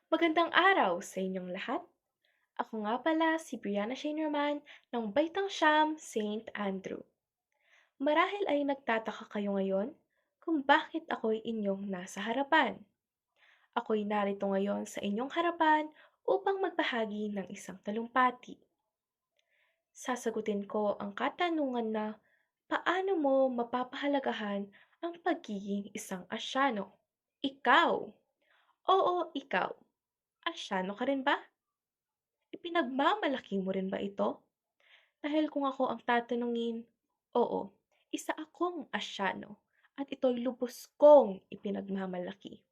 Magandang araw sa inyong lahat. Ako nga pala si Brianna Shinerman ng Baitang Siam, St. Andrew. Marahil ay nagtataka kayo ngayon kung bakit ako'y inyong nasa harapan. Ako'y narito ngayon sa inyong harapan upang magbahagi ng isang talumpati. Sasagutin ko ang katanungan na paano mo mapapahalagahan ang pagiging isang Asyano? Ikaw! Oo, ikaw. Asyano ka rin ba? Ipinagmamalaki mo rin ba ito? Dahil kung ako ang tatanungin, oo, isa akong Asyano at ito'y lubos kong ipinagmamalaki.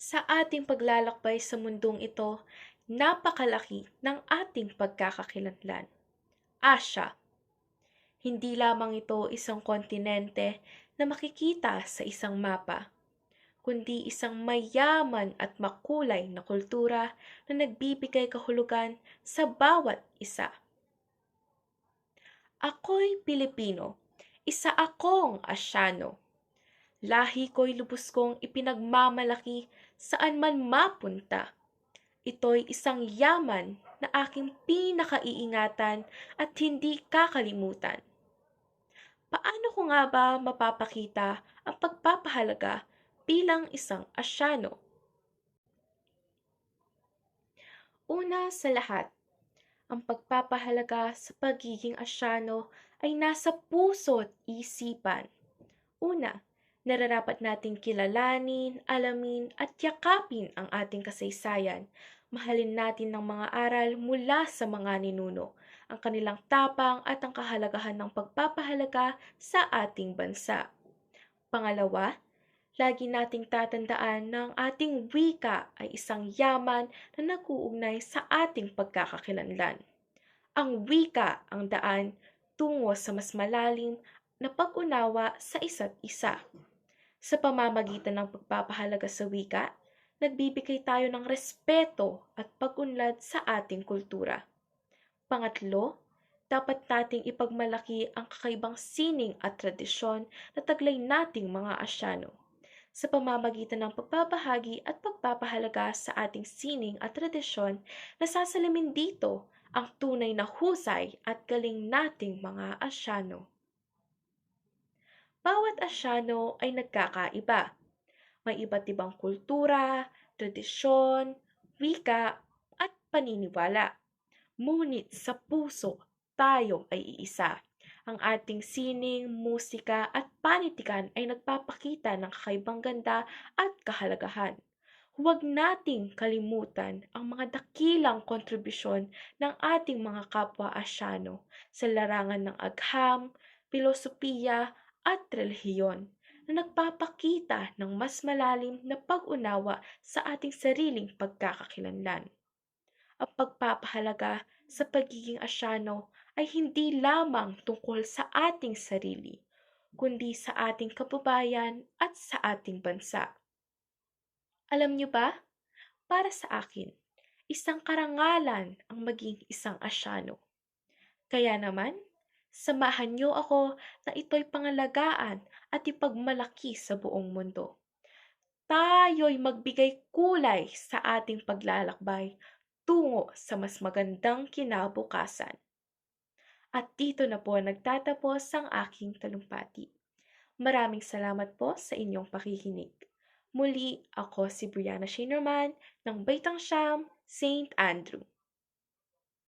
Sa ating paglalakbay sa mundong ito, napakalaki ng ating pagkakakilanlan. Asya. Hindi lamang ito isang kontinente na makikita sa isang mapa, kundi isang mayaman at makulay na kultura na nagbibigay kahulugan sa bawat isa. Ako'y Pilipino, isa akong Asyano. Lahi ko'y lubos kong ipinagmamalaki saan man mapunta. Ito'y isang yaman na aking pinakaiingatan at hindi kakalimutan. Paano ko nga ba mapapakita ang pagpapahalaga bilang isang Asyano? Una sa lahat, ang pagpapahalaga sa pagiging Asyano ay nasa puso't isipan. Una, nararapat nating kilalanin, alamin at yakapin ang ating kasaysayan. Mahalin natin ng mga aral mula sa mga ninuno, ang kanilang tapang at ang kahalagahan ng pagpapahalaga sa ating bansa. Pangalawa, lagi nating tatandaan na ang ating wika ay isang yaman na nag-uugnay sa ating pagkakakilanlan. Ang wika ang daan tungo sa mas malalim na pag-unawa sa isa't isa. Sa pamamagitan ng pagpapahalaga sa wika, nagbibigay tayo ng respeto at pag-unlad sa ating kultura. Pangatlo, dapat nating ipagmalaki ang kakaibang sining at tradisyon na taglay nating mga Asyano. Sa pamamagitan ng pagbabahagi at pagpapahalaga sa ating sining at tradisyon, nasasalamin dito ang tunay na husay at galing nating mga Asyano. Bawat Asyano ay nagkakaiba. May iba't ibang kultura, tradisyon, wika, at paniniwala. Ngunit sa puso, tayo ay iisa. Ang ating sining, musika at panitikan ay nagpapakita ng kakaibang ganda at kahalagahan. Huwag nating kalimutan ang mga dakilang kontribusyon ng ating mga kapwa Asyano sa larangan ng agham, filosofiya at relihiyon na nagpapakita ng mas malalim na pag-unawa sa ating sariling pagkakakilanlan. Ang pagpapahalaga sa pagiging Asyano ay hindi lamang tungkol sa ating sarili, kundi sa ating kababayan at sa ating bansa. Alam niyo ba, para sa akin, isang karangalan ang maging isang Asyano. Kaya naman, samahan niyo ako na ito'y pangalagaan at ipagmalaki sa buong mundo. Tayo'y magbigay kulay sa ating paglalakbay tungo sa mas magandang kinabukasan. At dito na po nagtatapos ang aking talumpati. Maraming salamat po sa inyong pakikinig. Muli, ako si Brianna Shinerman ng Baitang Siam, St. Andrew.